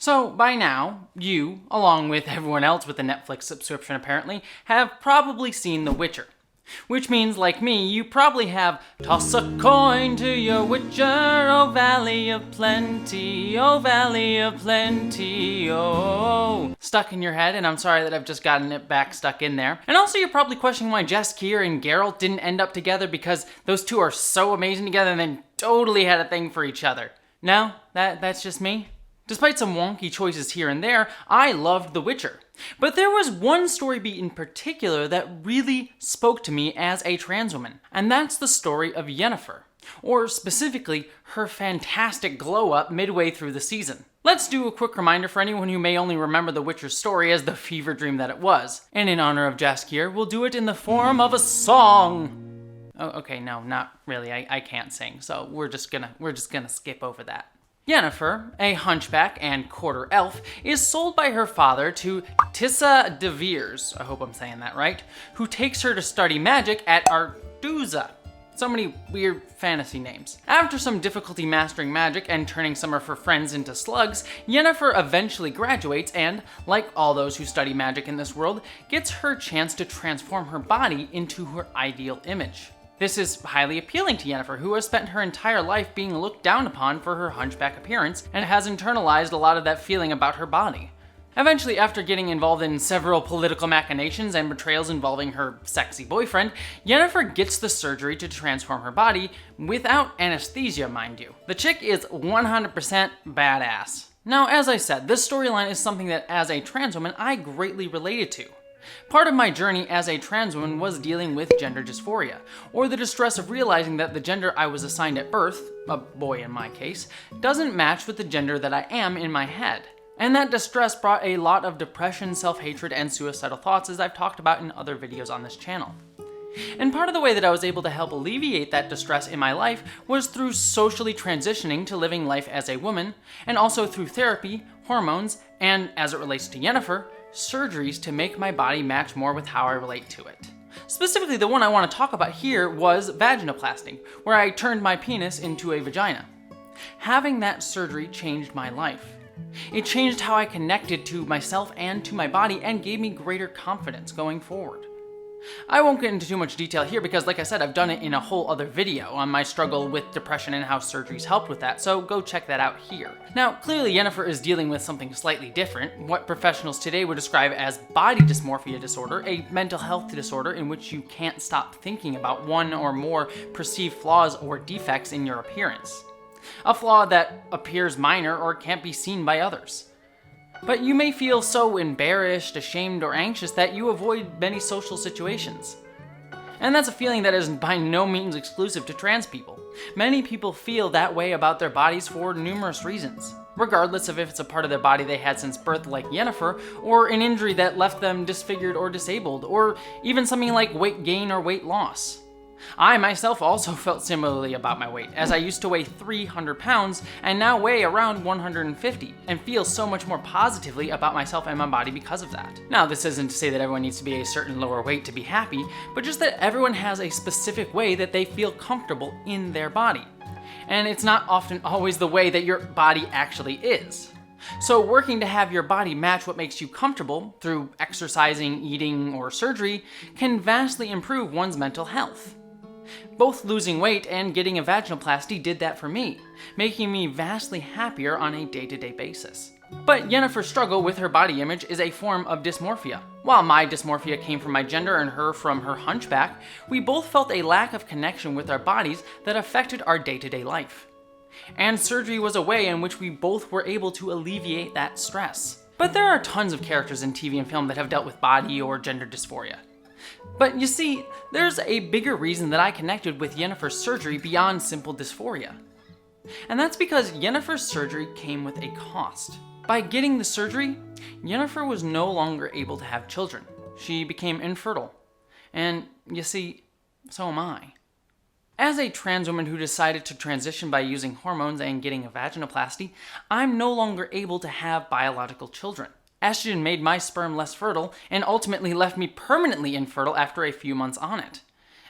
So, by now, you, along with everyone else with a Netflix subscription apparently, have probably seen The Witcher. Which means, like me, you probably have toss a coin to your Witcher, oh valley of plenty, oh valley of plenty, oh, stuck in your head, and I'm sorry that I've just gotten it back stuck in there. And also you're probably questioning why Jaskier and Geralt didn't end up together, because those two are so amazing together and then totally had a thing for each other. No, that's just me. Despite some wonky choices here and there, I loved The Witcher. But there was one story beat in particular that really spoke to me as a trans woman, and that's the story of Yennefer, or specifically, her fantastic glow-up midway through the season. Let's do a quick reminder for anyone who may only remember The Witcher's story as the fever dream that it was, and in honor of Jaskier, we'll do it in the form of a song. Oh, okay, no, not really, I can't sing, so we're just gonna skip over that. Yennefer, a hunchback and quarter elf, is sold by her father to Tissa de Veers, I hope I'm saying that right, who takes her to study magic at Arduza. So many weird fantasy names. After some difficulty mastering magic and turning some of her friends into slugs, Yennefer eventually graduates and, like all those who study magic in this world, gets her chance to transform her body into her ideal image. This is highly appealing to Yennefer, who has spent her entire life being looked down upon for her hunchback appearance and has internalized a lot of that feeling about her body. Eventually, after getting involved in several political machinations and betrayals involving her sexy boyfriend, Yennefer gets the surgery to transform her body without anesthesia, mind you. The chick is 100% badass. Now, as I said, this storyline is something that as a trans woman I greatly related to. Part of my journey as a trans woman was dealing with gender dysphoria, or the distress of realizing that the gender I was assigned at birth, a boy in my case, doesn't match with the gender that I am in my head. And that distress brought a lot of depression, self-hatred, and suicidal thoughts, as I've talked about in other videos on this channel. And part of the way that I was able to help alleviate that distress in my life was through socially transitioning to living life as a woman, and also through therapy, hormones, and, as it relates to Yennefer, surgeries to make my body match more with how I relate to it. Specifically, the one I want to talk about here was vaginoplasty, where I turned my penis into a vagina. Having that surgery changed my life. It changed how I connected to myself and to my body and gave me greater confidence going forward. I won't get into too much detail here because, like I said, I've done it in a whole other video on my struggle with depression and how surgeries helped with that, so go check that out here. Now, clearly Yennefer is dealing with something slightly different, what professionals today would describe as body dysmorphia disorder, a mental health disorder in which you can't stop thinking about one or more perceived flaws or defects in your appearance. A flaw that appears minor or can't be seen by others. But you may feel so embarrassed, ashamed, or anxious that you avoid many social situations. And that's a feeling that is by no means exclusive to trans people. Many people feel that way about their bodies for numerous reasons, regardless of if it's a part of their body they had since birth like Yennefer, or an injury that left them disfigured or disabled, or even something like weight gain or weight loss. I myself also felt similarly about my weight, as I used to weigh 300 pounds and now weigh around 150, and feel so much more positively about myself and my body because of that. Now, this isn't to say that everyone needs to be a certain lower weight to be happy, but just that everyone has a specific way that they feel comfortable in their body. And it's not often always the way that your body actually is. So working to have your body match what makes you comfortable through exercising, eating, or surgery can vastly improve one's mental health. Both losing weight and getting a vaginoplasty did that for me, making me vastly happier on a day-to-day basis. But Yennefer's struggle with her body image is a form of dysmorphia. While my dysmorphia came from my gender and her from her hunchback, we both felt a lack of connection with our bodies that affected our day-to-day life. And surgery was a way in which we both were able to alleviate that stress. But there are tons of characters in TV and film that have dealt with body or gender dysphoria. But you see, there's a bigger reason that I connected with Yennefer's surgery beyond simple dysphoria. And that's because Yennefer's surgery came with a cost. By getting the surgery, Yennefer was no longer able to have children. She became infertile. And you see, so am I. As a trans woman who decided to transition by using hormones and getting a vaginoplasty, I'm no longer able to have biological children. Estrogen made my sperm less fertile and ultimately left me permanently infertile after a few months on it.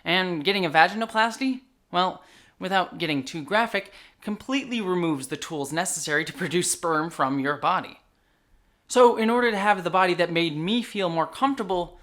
And getting a vaginoplasty? Well, without getting too graphic, completely removes the tools necessary to produce sperm from your body. So in order to have the body that made me feel more comfortable,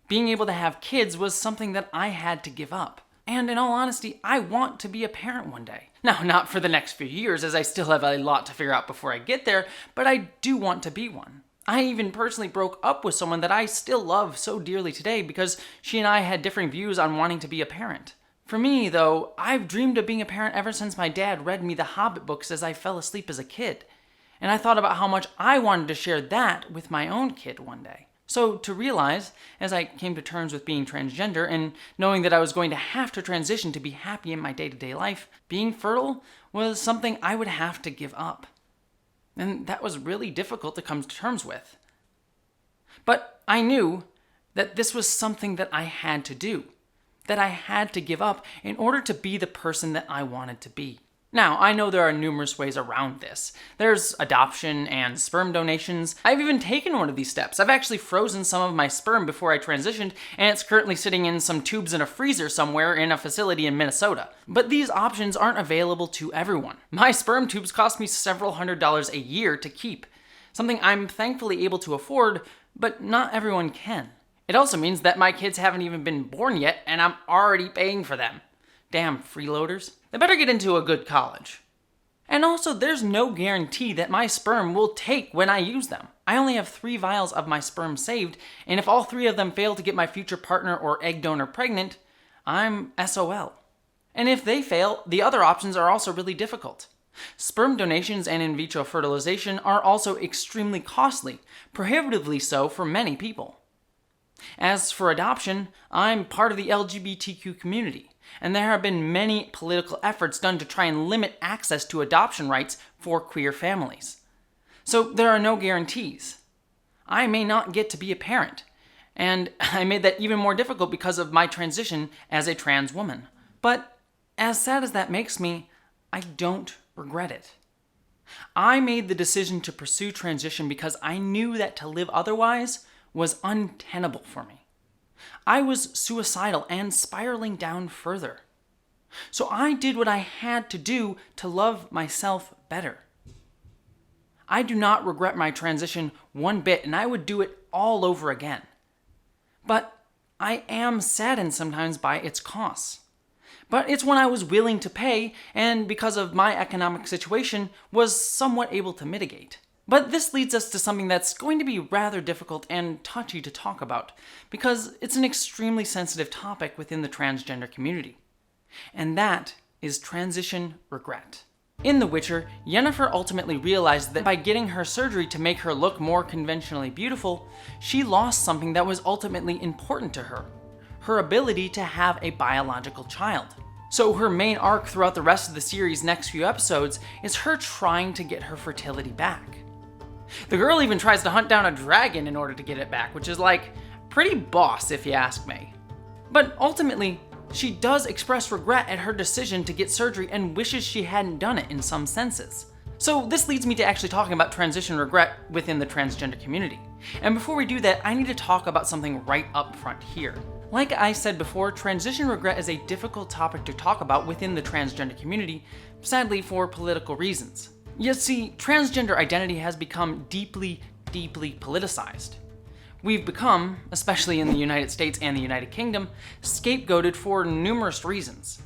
being able to have kids was something that I had to give up. And in all honesty, I want to be a parent one day. Now, not for the next few years, as I still have a lot to figure out before I get there, but I do want to be one. I even personally broke up with someone that I still love so dearly today because she and I had differing views on wanting to be a parent. For me, though, I've dreamed of being a parent ever since my dad read me the Hobbit books as I fell asleep as a kid. And I thought about how much I wanted to share that with my own kid one day. So to realize, as I came to terms with being transgender and knowing that I was going to have to transition to be happy in my day-to-day life, being fertile was something I would have to give up. And that was really difficult to come to terms with. But I knew that this was something that I had to do, that I had to give up in order to be the person that I wanted to be. Now, I know there are numerous ways around this. There's adoption and sperm donations. I've even taken one of these steps. I've actually frozen some of my sperm before I transitioned, and it's currently sitting in some tubes in a freezer somewhere in a facility in Minnesota. But these options aren't available to everyone. My sperm tubes cost me several $100s a year to keep, something I'm thankfully able to afford, but not everyone can. It also means that my kids haven't even been born yet, and I'm already paying for them. Damn freeloaders. They better get into a good college. And also, there's no guarantee that my sperm will take when I use them. I only have 3 vials of my sperm saved, and if all 3 of them fail to get my future partner or egg donor pregnant, I'm SOL. And if they fail, the other options are also really difficult. Sperm donations and in vitro fertilization are also extremely costly, prohibitively so for many people. As for adoption, I'm part of the LGBTQ community, and there have been many political efforts done to try and limit access to adoption rights for queer families. So there are no guarantees. I may not get to be a parent, and I made that even more difficult because of my transition as a trans woman. But as sad as that makes me, I don't regret it. I made the decision to pursue transition because I knew that to live otherwise was untenable for me. I was suicidal and spiraling down further. So I did what I had to do to love myself better. I do not regret my transition one bit, and I would do it all over again. But I am saddened sometimes by its costs. But it's one I was willing to pay, and because of my economic situation, was somewhat able to mitigate. But this leads us to something that's going to be rather difficult and touchy to talk about, because it's an extremely sensitive topic within the transgender community. And that is transition regret. In The Witcher, Yennefer ultimately realized that by getting her surgery to make her look more conventionally beautiful, she lost something that was ultimately important to her: her ability to have a biological child. So her main arc throughout the rest of the series' next few episodes is her trying to get her fertility back. The girl even tries to hunt down a dragon in order to get it back, which is like, pretty boss if you ask me. But ultimately, she does express regret at her decision to get surgery and wishes she hadn't done it in some senses. So this leads me to actually talking about transition regret within the transgender community. And before we do that, I need to talk about something right up front here. Like I said before, transition regret is a difficult topic to talk about within the transgender community, sadly for political reasons. You see, transgender identity has become deeply, deeply politicized. We've become, especially in the United States and the United Kingdom, scapegoated for numerous reasons.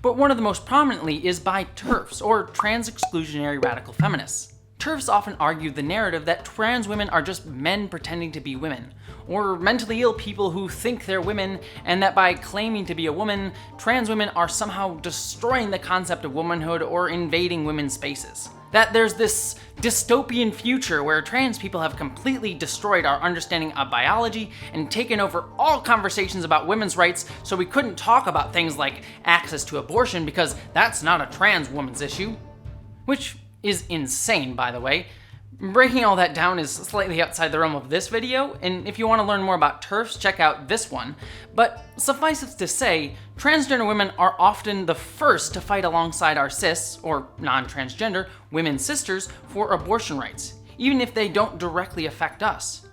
But one of the most prominently is by TERFs, or trans-exclusionary radical feminists. TERFs often argue the narrative that trans women are just men pretending to be women, or mentally ill people who think they're women, and that by claiming to be a woman, trans women are somehow destroying the concept of womanhood or invading women's spaces. That there's this dystopian future where trans people have completely destroyed our understanding of biology and taken over all conversations about women's rights, so we couldn't talk about things like access to abortion because that's not a trans woman's issue. Which is insane, by the way. Breaking all that down is slightly outside the realm of this video, and if you want to learn more about TERFs, check out this one. But suffice it to say, transgender women are often the first to fight alongside our cis, or non-transgender, women sisters for abortion rights, even if they don't directly affect us.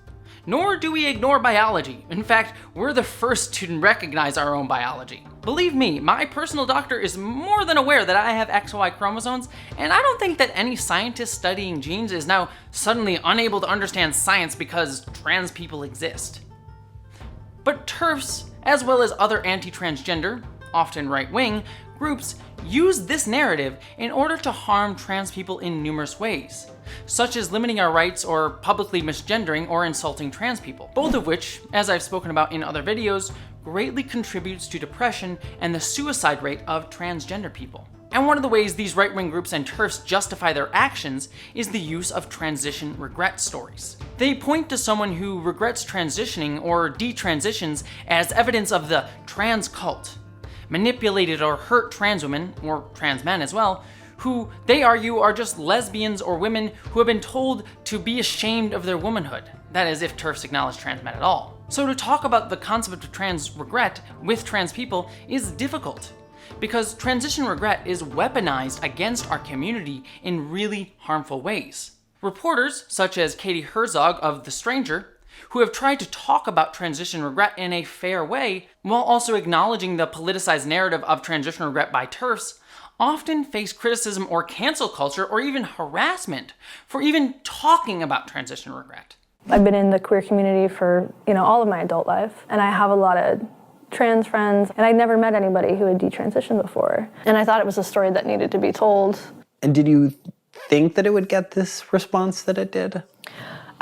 Nor do we ignore biology. In fact, we're the first to recognize our own biology. Believe me, my personal doctor is more than aware that I have XY chromosomes, and I don't think that any scientist studying genes is now suddenly unable to understand science because trans people exist. But TERFs, as well as other anti-transgender, often right-wing, groups use this narrative in order to harm trans people in numerous ways, such as limiting our rights or publicly misgendering or insulting trans people, both of which, as I've spoken about in other videos, greatly contributes to depression and the suicide rate of transgender people. And one of the ways these right-wing groups and TERFs justify their actions is the use of transition regret stories. They point to someone who regrets transitioning or detransitions as evidence of the trans cult, manipulated or hurt trans women, or trans men as well, who they argue are just lesbians or women who have been told to be ashamed of their womanhood. That is, if TERFs acknowledge trans men at all. So to talk about the concept of trans regret with trans people is difficult, because transition regret is weaponized against our community in really harmful ways. Reporters, such as Katie Herzog of The Stranger, who have tried to talk about transition regret in a fair way, while also acknowledging the politicized narrative of transition regret by TERFs, often face criticism or cancel culture or even harassment for even talking about transition regret. I've been in the queer community for, all of my adult life, and I have a lot of trans friends, and I'd never met anybody who had detransitioned before. And I thought it was a story that needed to be told. And did you think that it would get this response that it did?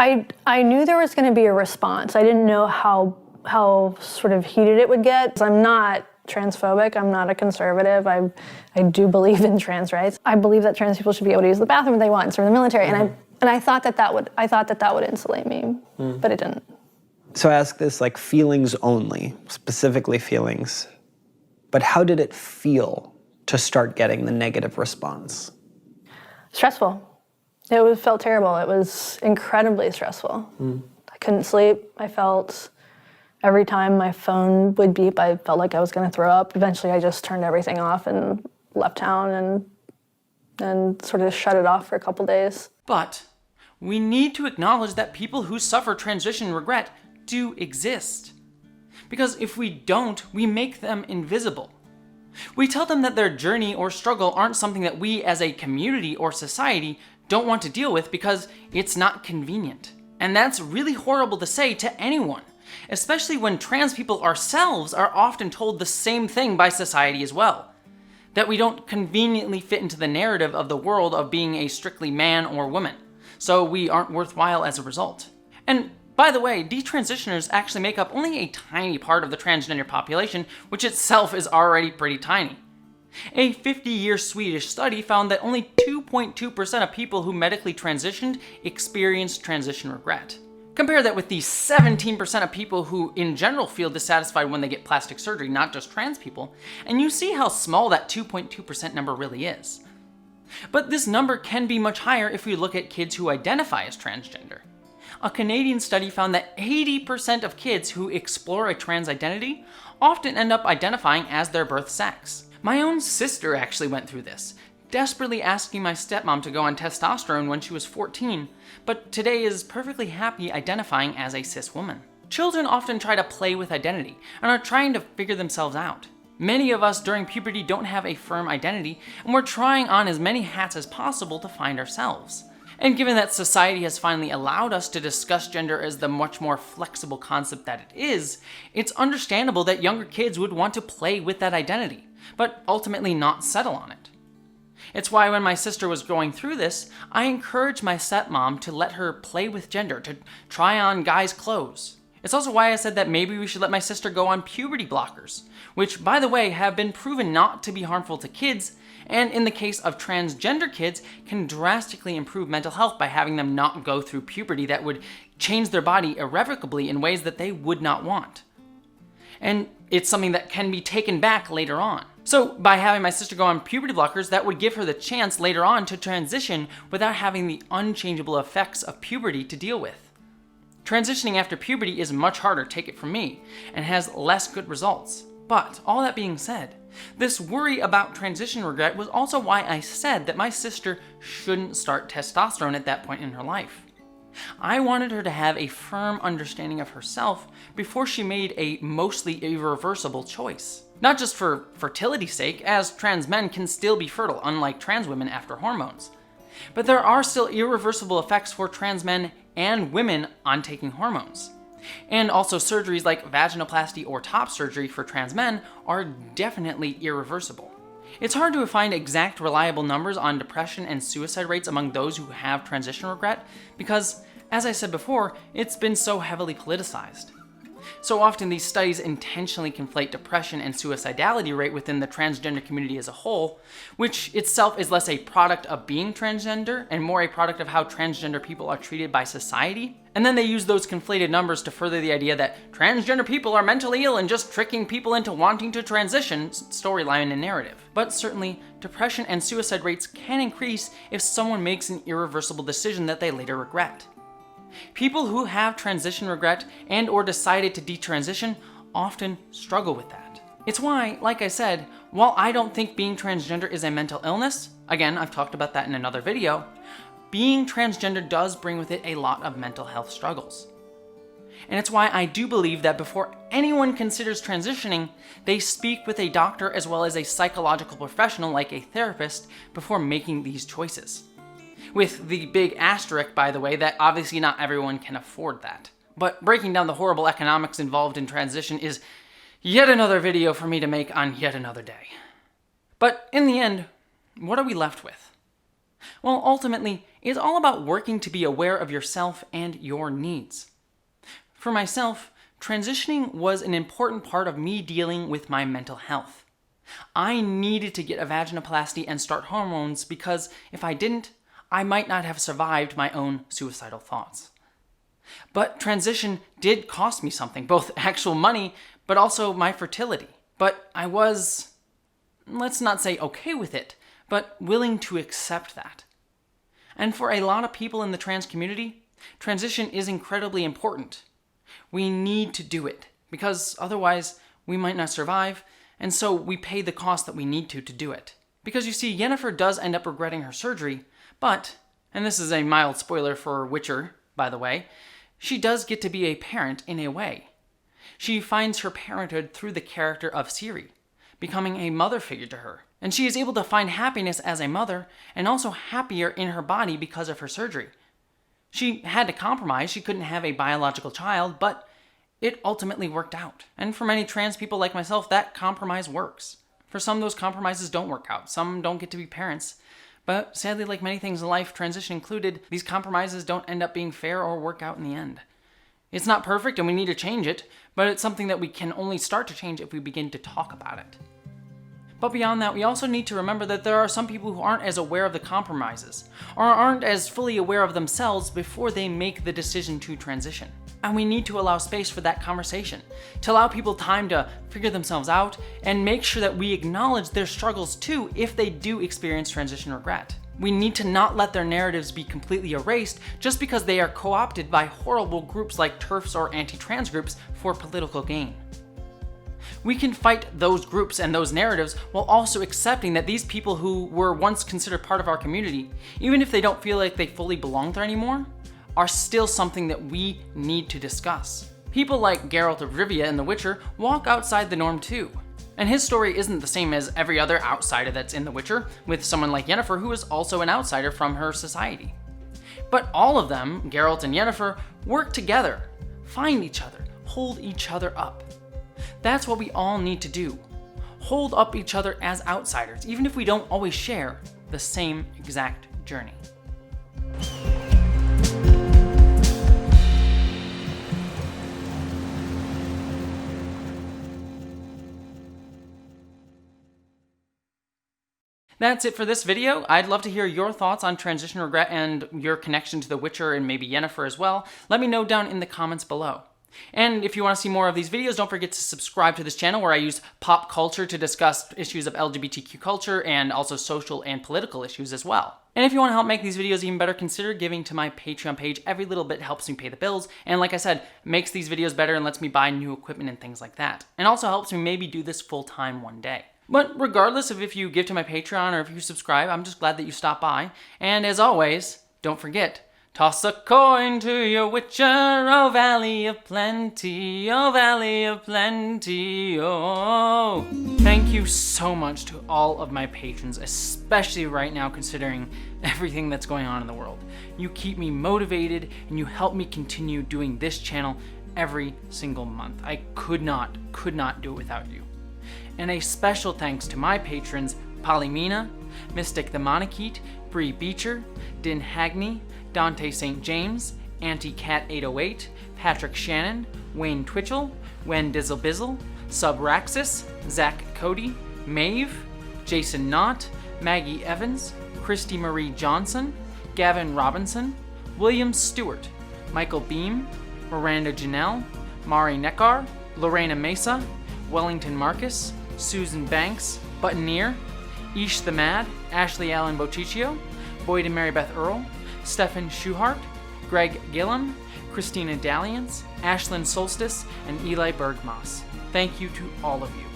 I knew there was going to be a response. I didn't know how sort of heated it would get. I'm not transphobic. I'm not a conservative. I do believe in trans rights. I believe that trans people should be able to use the bathroom if they want and serve in the military. And I thought that would insulate me, but it didn't. So I ask this like feelings only, specifically feelings. But how did it feel to start getting the negative response? Stressful. It felt terrible. It was incredibly stressful. I couldn't sleep. I felt every time my phone would beep, I felt like I was going to throw up. Eventually, I just turned everything off and left town and sort of shut it off for a couple days. But we need to acknowledge that people who suffer transition regret do exist. Because if we don't, we make them invisible. We tell them that their journey or struggle aren't something that we as a community or society don't want to deal with because it's not convenient. And that's really horrible to say to anyone, especially when trans people ourselves are often told the same thing by society as well. That we don't conveniently fit into the narrative of the world of being a strictly man or woman, so we aren't worthwhile as a result. And by the way, detransitioners actually make up only a tiny part of the transgender population, which itself is already pretty tiny. A 50-year Swedish study found that only 2.2% of people who medically transitioned experienced transition regret. Compare that with the 17% of people who in general feel dissatisfied when they get plastic surgery, not just trans people, and you see how small that 2.2% number really is. But this number can be much higher if we look at kids who identify as transgender. A Canadian study found that 80% of kids who explore a trans identity often end up identifying as their birth sex. My own sister actually went through this, desperately asking my stepmom to go on testosterone when she was 14, but today is perfectly happy identifying as a cis woman. Children often try to play with identity and are trying to figure themselves out. Many of us during puberty don't have a firm identity, and we're trying on as many hats as possible to find ourselves. And given that society has finally allowed us to discuss gender as the much more flexible concept that it is, it's understandable that younger kids would want to play with that identity, but ultimately not settle on it. It's why when my sister was going through this, I encouraged my stepmom to let her play with gender, to try on guys' clothes. It's also why I said that maybe we should let my sister go on puberty blockers, which, by the way, have been proven not to be harmful to kids, and in the case of transgender kids, can drastically improve mental health by having them not go through puberty that would change their body irrevocably in ways that they would not want. And it's something that can be taken back later on. So by having my sister go on puberty blockers, that would give her the chance later on to transition without having the unchangeable effects of puberty to deal with. Transitioning after puberty is much harder, take it from me, and has less good results. But all that being said, this worry about transition regret was also why I said that my sister shouldn't start testosterone at that point in her life. I wanted her to have a firm understanding of herself before she made a mostly irreversible choice. Not just for fertility's sake, as trans men can still be fertile, unlike trans women after hormones. But there are still irreversible effects for trans men and women on taking hormones. And also surgeries like vaginoplasty or top surgery for trans men are definitely irreversible. It's hard to find exact reliable numbers on depression and suicide rates among those who have transition regret because, as I said before, it's been so heavily politicized. So often these studies intentionally conflate depression and suicidality rate within the transgender community as a whole, which itself is less a product of being transgender and more a product of how transgender people are treated by society. And then they use those conflated numbers to further the idea that transgender people are mentally ill and just tricking people into wanting to transition storyline and narrative. But certainly, depression and suicide rates can increase if someone makes an irreversible decision that they later regret. People who have transition regret and or decided to detransition often struggle with that. It's why, like I said, while I don't think being transgender is a mental illness, again, I've talked about that in another video, being transgender does bring with it a lot of mental health struggles. And it's why I do believe that before anyone considers transitioning, they speak with a doctor as well as a psychological professional like a therapist before making these choices. With the big asterisk, by the way, that obviously not everyone can afford that. But breaking down the horrible economics involved in transition is yet another video for me to make on yet another day. But in the end, what are we left with? Well, ultimately, it's all about working to be aware of yourself and your needs. For myself, transitioning was an important part of me dealing with my mental health. I needed to get a vaginoplasty and start hormones because if I didn't, I might not have survived my own suicidal thoughts. But transition did cost me something, both actual money, but also my fertility. But I was, let's not say okay with it, but willing to accept that. And for a lot of people in the trans community, transition is incredibly important. We need to do it, because otherwise we might not survive, and so we pay the cost that we need to do it. Because you see, Yennefer does end up regretting her surgery, but, and this is a mild spoiler for Witcher, by the way, she does get to be a parent in a way. She finds her parenthood through the character of Ciri, becoming a mother figure to her. And she is able to find happiness as a mother, and also happier in her body because of her surgery. She had to compromise, she couldn't have a biological child, but it ultimately worked out. And for many trans people like myself, that compromise works. For some, those compromises don't work out. Some don't get to be parents. But sadly, like many things in life, transition included, these compromises don't end up being fair or work out in the end. It's not perfect and we need to change it, but it's something that we can only start to change if we begin to talk about it. But beyond that, we also need to remember that there are some people who aren't as aware of the compromises, or aren't as fully aware of themselves before they make the decision to transition. And we need to allow space for that conversation, to allow people time to figure themselves out, and make sure that we acknowledge their struggles too if they do experience transition regret. We need to not let their narratives be completely erased just because they are co-opted by horrible groups like TERFs or anti-trans groups for political gain. We can fight those groups and those narratives while also accepting that these people who were once considered part of our community, even if they don't feel like they fully belong there anymore, are still something that we need to discuss. People like Geralt of Rivia in The Witcher walk outside the norm too. And his story isn't the same as every other outsider that's in The Witcher, with someone like Yennefer who is also an outsider from her society. But all of them, Geralt and Yennefer, work together, find each other, hold each other up. That's what we all need to do. Hold up each other as outsiders, even if we don't always share the same exact journey. That's it for this video. I'd love to hear your thoughts on transition regret and your connection to The Witcher and maybe Yennefer as well. Let me know down in the comments below. And if you want to see more of these videos, don't forget to subscribe to this channel where I use pop culture to discuss issues of LGBTQ culture and also social and political issues as well. And if you want to help make these videos even better, consider giving to my Patreon page. Every little bit helps me pay the bills. And like I said, makes these videos better and lets me buy new equipment and things like that. And also helps me maybe do this full time one day. But regardless of if you give to my Patreon or if you subscribe, I'm just glad that you stopped by. And as always, don't forget Toss a coin to your witcher, oh valley of plenty, oh valley of plenty, oh. Thank you so much to all of my patrons, especially right now considering everything that's going on in the world. You keep me motivated and you help me continue doing this channel every single month. I could not do it without you. And a special thanks to my patrons, Polymena, Mystic the Monarchete, Bree Beecher, Din Hagney, Dante St. James, Anti-Cat 808, Patrick Shannon, Wayne Twitchell, Wen Dizzlebizzle, Subraxis, Zach Cody, Maeve, Jason Knott, Maggie Evans, Christy Marie Johnson, Gavin Robinson, William Stewart, Michael Beam, Miranda Janelle, Mari Neckar, Lorena Mesa, Wellington Marcus, Susan Banks, Buttoneer, Ish the Mad, Ashley Allen Boticcio, Boyd and Mary Beth Earl, Stefan Schuhart, Greg Gillum, Christina Dalliance, Ashlyn Solstice, and Eli Bergmoss. Thank you to all of you.